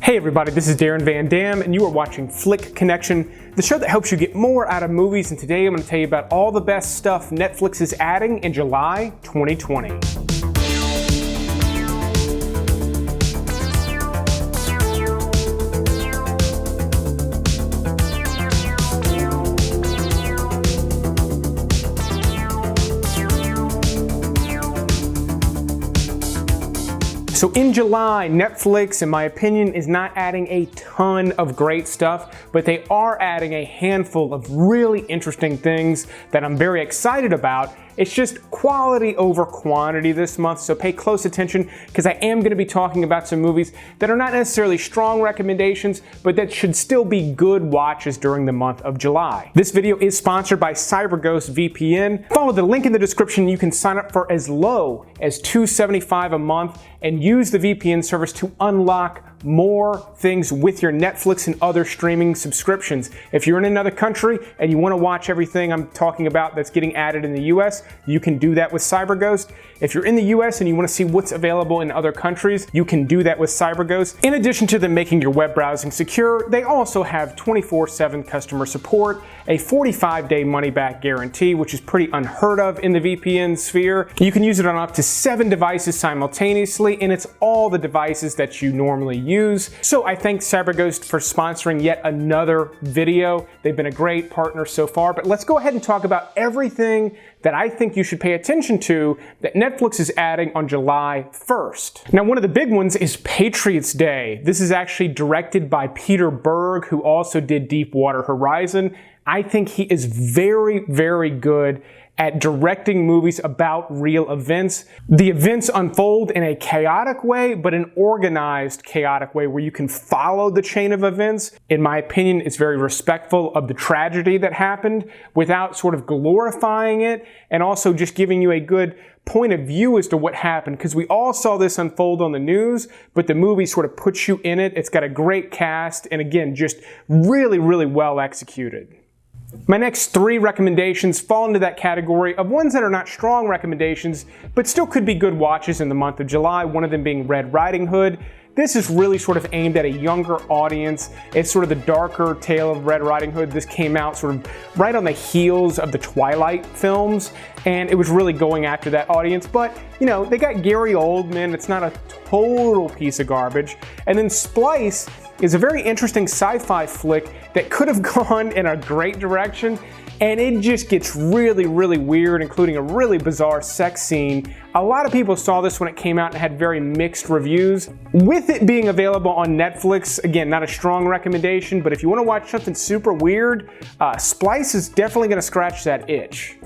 Hey everybody, this is Darren Van Dam, and you are watching Flick Connection, the show that helps you get more out of movies, and today I'm going to tell you about all the best stuff Netflix is adding in July 2020. So in July, Netflix, in my opinion, is not adding a ton of great stuff, but they are adding a handful of really interesting things that I'm very excited about. It's just quality over quantity this month, so pay close attention because I am going to be talking about some movies that are not necessarily strong recommendations, but that should still be good watches during the month of July. This video is sponsored by CyberGhost VPN. Follow the link in the description. You can sign up for as low as $275 a month and use the VPN service to unlock more things with your Netflix and other streaming subscriptions. If you're in another country and you want to watch everything I'm talking about that's getting added in the US, you can do that with CyberGhost. If you're in the US and you want to see what's available in other countries, you can do that with CyberGhost. In addition to them making your web browsing secure, they also have 24/7 customer support, a 45-day money-back guarantee, which is pretty unheard of in the VPN sphere. You can use it on up to 7 devices simultaneously, and it's all the devices that you normally use. So I thank CyberGhost for sponsoring yet another video. They've been a great partner so far, but let's go ahead and talk about everything that I think you should pay attention to that Netflix is adding on July 1st. Now, one of the big ones is Patriots Day. This is actually directed by Peter Berg, who also did Deepwater Horizon. I think he is very, very good at directing movies about real events. The events unfold in a chaotic way, but an organized chaotic way where you can follow the chain of events. In my opinion, it's very respectful of the tragedy that happened without sort of glorifying it, and also just giving you a good point of view as to what happened, because we all saw this unfold on the news, but the movie sort of puts you in it. It's got a great cast, and again, just really, really well executed. My next 3 recommendations fall into that category of ones that are not strong recommendations, but still could be good watches in the month of July, one of them being Red Riding Hood. This is really sort of aimed at a younger audience. It's sort of the darker tale of Red Riding Hood. This came out sort of right on the heels of the Twilight films, and it was really going after that audience. But, you know, they got Gary Oldman. It's not a total piece of garbage. And then Splice is a very interesting sci-fi flick that could have gone in a great direction, and it just gets really, really weird, including a really bizarre sex scene. A lot of people saw this when it came out and had very mixed reviews. With it being available on Netflix, again, not a strong recommendation, but if you want to watch something super weird, Splice is definitely going to scratch that itch.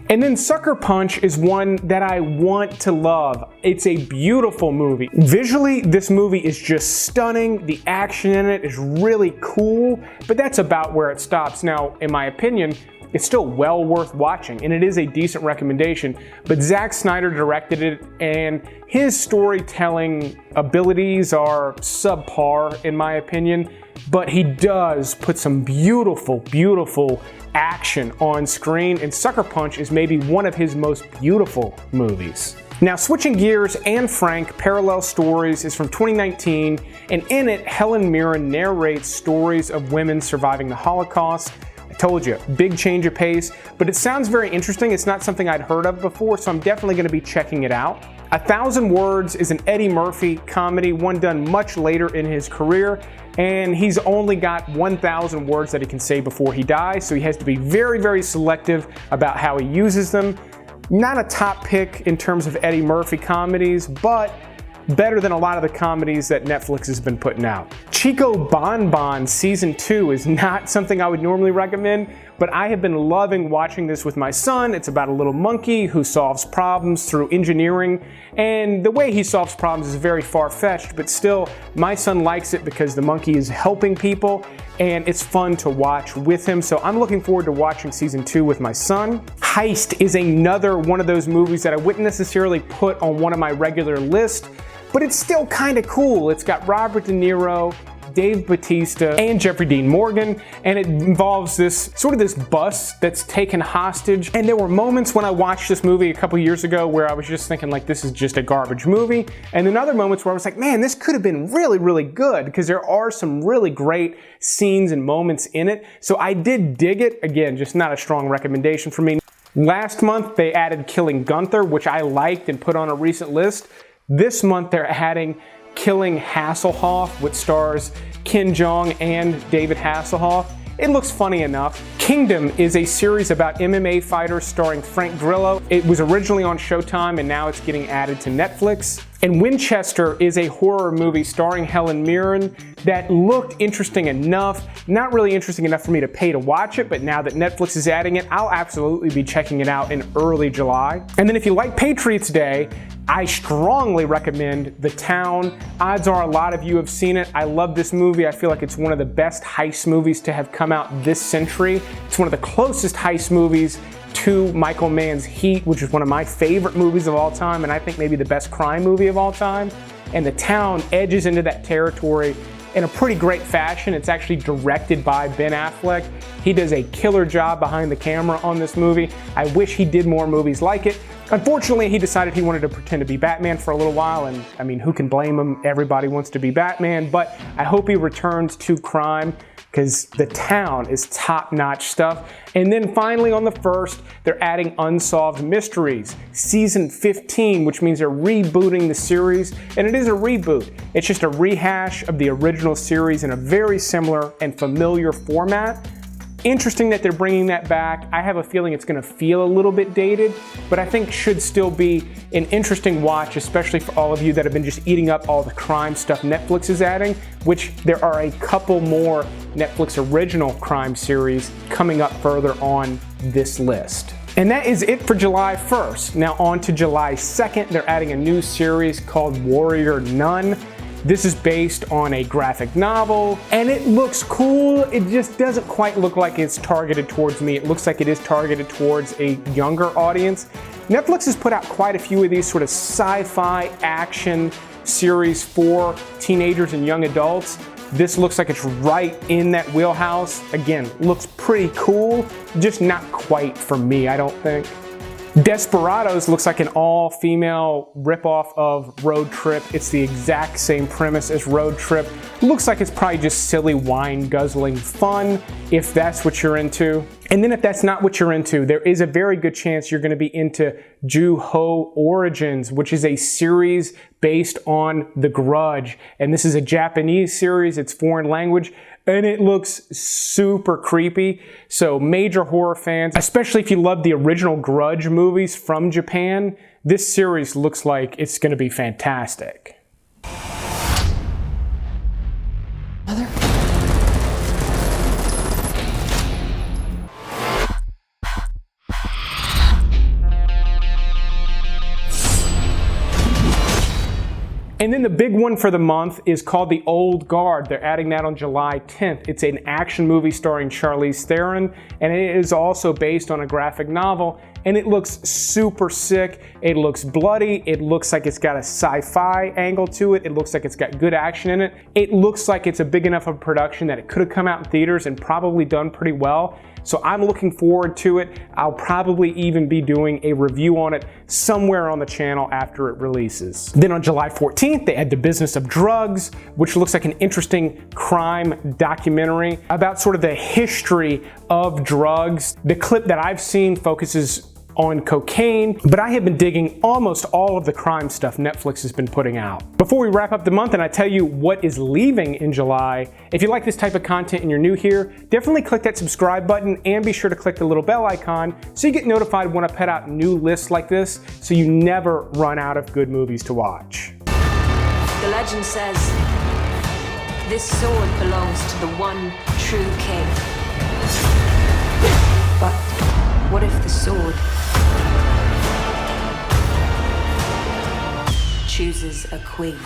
And then Sucker Punch is one that I want to love. It's a beautiful movie. Visually, this movie is just stunning. The action in it is really cool, but that's about where it stops. Now, in my opinion, it's still well worth watching, and it is a decent recommendation. But Zack Snyder directed it, and his storytelling abilities are subpar, in my opinion. But he does put some beautiful, beautiful action on screen, and Sucker Punch is maybe one of his most beautiful movies. Now, switching gears, Anne Frank, Parallel Stories is from 2019, and in it, Helen Mirren narrates stories of women surviving the Holocaust. I told you, big change of pace, but it sounds very interesting. It's not something I'd heard of before, so I'm definitely going to be checking it out. 1,000 Words is an Eddie Murphy comedy, one done much later in his career, and he's only got 1,000 words that he can say before he dies, so he has to be very, very selective about how he uses them. Not a top pick in terms of Eddie Murphy comedies, but better than a lot of the comedies that Netflix has been putting out. Chico Bon Bon Season 2 is not something I would normally recommend, but I have been loving watching this with my son. It's about a little monkey who solves problems through engineering, and the way he solves problems is very far-fetched, but still, my son likes it because the monkey is helping people, and it's fun to watch with him, so I'm looking forward to watching Season 2 with my son. Heist is another one of those movies that I wouldn't necessarily put on one of my regular lists, but it's still kind of cool. It's got Robert De Niro, Dave Bautista and Jeffrey Dean Morgan, and it involves this bus that's taken hostage. And there were moments when I watched this movie a couple years ago where I was just thinking like, this is just a garbage movie, and then other moments where I was like, man, this could have been really, really good, because there are some really great scenes and moments in it. So I did dig it. Again, just not a strong recommendation for me. Last month, they added Killing Gunther, which I liked and put on a recent list. This month, they're adding Killing Hasselhoff, which stars Ken Jeong and David Hasselhoff. It looks funny enough. Kingdom is a series about MMA fighters starring Frank Grillo. It was originally on Showtime, and now it's getting added to Netflix. And Winchester is a horror movie starring Helen Mirren that looked interesting enough. Not really interesting enough for me to pay to watch it, but now that Netflix is adding it, I'll absolutely be checking it out in early July. And then if you like Patriots Day, I strongly recommend The Town. Odds are a lot of you have seen it. I love this movie. I feel like it's one of the best heist movies to have come out this century. It's one of the closest heist movies to Michael Mann's Heat, which is one of my favorite movies of all time, and I think maybe the best crime movie of all time. And The Town edges into that territory in a pretty great fashion. It's actually directed by Ben Affleck. He does a killer job behind the camera on this movie. I wish he did more movies like it. Unfortunately, he decided he wanted to pretend to be Batman for a little while, and I mean, who can blame him? Everybody wants to be Batman, but I hope he returns to crime, because The Town is top-notch stuff. And then finally on the 1st, they're adding Unsolved Mysteries, season 15, which means they're rebooting the series, and it is a reboot. It's just a rehash of the original series in a very similar and familiar format. Interesting that they're bringing that back. I have a feeling it's going to feel a little bit dated, but I think should still be an interesting watch, especially for all of you that have been just eating up all the crime stuff Netflix is adding, which there are a couple more Netflix original crime series coming up further on this list. And that is it for July 1st. Now on to July 2nd, they're adding a new series called Warrior Nun. This is based on a graphic novel, and it looks cool. It just doesn't quite look like it's targeted towards me. It looks like it is targeted towards a younger audience. Netflix has put out quite a few of these sort of sci-fi action series for teenagers and young adults. This looks like it's right in that wheelhouse. Again, looks pretty cool, just not quite for me, I don't think. Desperados looks like an all-female ripoff of Road Trip. It's the exact same premise as Road Trip. Looks like it's probably just silly wine-guzzling fun, if that's what you're into. And then if that's not what you're into, there is a very good chance you're going to be into Juho Origins, which is a series based on The Grudge. And this is a Japanese series, it's foreign language, and it looks super creepy. So major horror fans, especially if you love the original Grudge movies from Japan, this series looks like it's going to be fantastic. Mother? And then the big one for the month is called The Old Guard. They're adding that on July 10th. It's an action movie starring Charlize Theron, and it is also based on a graphic novel, and it looks super sick. It looks bloody. It looks like it's got a sci-fi angle to it. It looks like it's got good action in it. It looks like it's a big enough of a production that it could have come out in theaters and probably done pretty well. So I'm looking forward to it. I'll probably even be doing a review on it somewhere on the channel after it releases. Then on July 14th, they had The Business of Drugs, which looks like an interesting crime documentary about sort of the history of drugs. The clip that I've seen focuses on cocaine, but I have been digging almost all of the crime stuff Netflix has been putting out. Before we wrap up the month and I tell you what is leaving in July, if you like this type of content and you're new here, definitely click that subscribe button and be sure to click the little bell icon so you get notified when I put out new lists like this so you never run out of good movies to watch. The legend says this sword belongs to the one true king. But what if the sword chooses a queen?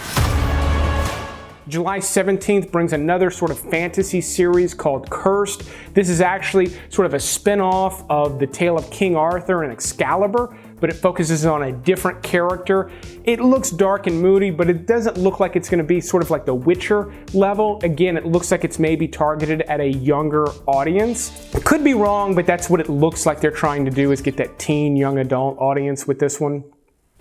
July 17th brings another sort of fantasy series called Cursed. This is actually sort of a spin-off of the tale of King Arthur and Excalibur, but it focuses on a different character. It looks dark and moody, but it doesn't look like it's going to be sort of like The Witcher level. Again, it looks like it's maybe targeted at a younger audience. Could be wrong, but that's what it looks like they're trying to do, is get that teen, young adult audience with this one.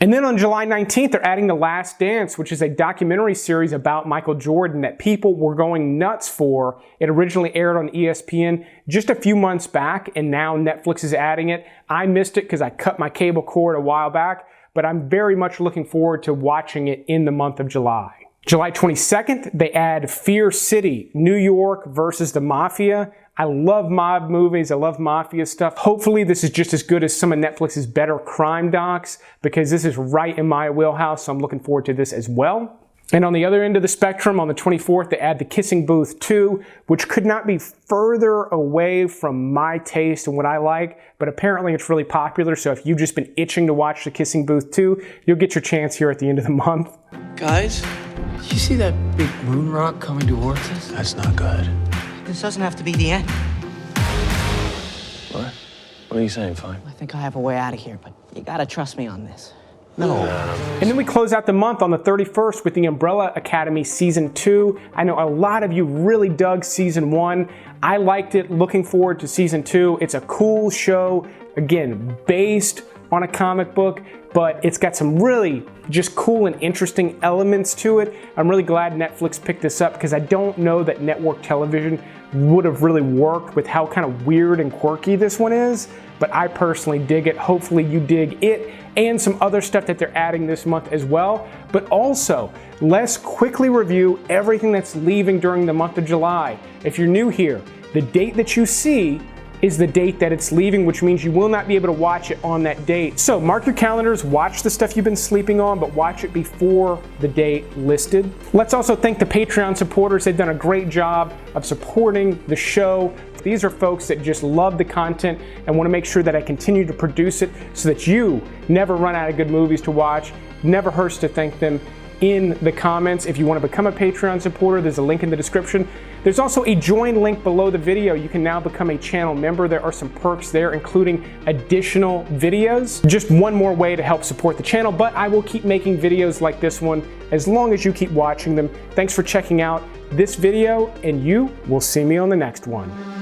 And then on July 19th, they're adding The Last Dance, which is a documentary series about Michael Jordan that people were going nuts for. It originally aired on ESPN just a few months back, and now Netflix is adding it. I missed it because I cut my cable cord a while back, but I'm very much looking forward to watching it in the month of July. July 22nd, they add Fear City, New York versus the Mafia. I love mob movies, I love mafia stuff. Hopefully this is just as good as some of Netflix's better crime docs, because this is right in my wheelhouse, so I'm looking forward to this as well. And on the other end of the spectrum, on the 24th, they add The Kissing Booth 2, which could not be further away from my taste and what I like, but apparently it's really popular, so if you've just been itching to watch The Kissing Booth 2, you'll get your chance here at the end of the month. Guys, did you see that big moon rock coming towards us? That's not good. This doesn't have to be the end. What? What are you saying, Fine? I think I have a way out of here, but you gotta trust me on this. No. And then we close out the month on the 31st with The Umbrella Academy Season 2. I know a lot of you really dug Season 1. I liked it, looking forward to Season 2. It's a cool show, again, based on a comic book, but it's got some really just cool and interesting elements to it. I'm really glad Netflix picked this up, because I don't know that network television would have really worked with how kind of weird and quirky this one is, but I personally dig it. Hopefully you dig it and some other stuff that they're adding this month as well. But also, let's quickly review everything that's leaving during the month of July. If you're new here, the date that you see is the date that it's leaving, which means you will not be able to watch it on that date. So mark your calendars, watch the stuff you've been sleeping on, but watch it before the date listed. Let's also thank the Patreon supporters. They've done a great job of supporting the show. These are folks that just love the content and want to make sure that I continue to produce it so that you never run out of good movies to watch. Never hurts to thank them in the comments. If you want to become a Patreon supporter, there's a link in the description. There's also a join link below the video. You can now become a channel member. There are some perks there, including additional videos. Just one more way to help support the channel, but I will keep making videos like this one as long as you keep watching them. Thanks for checking out this video, and you will see me on the next one.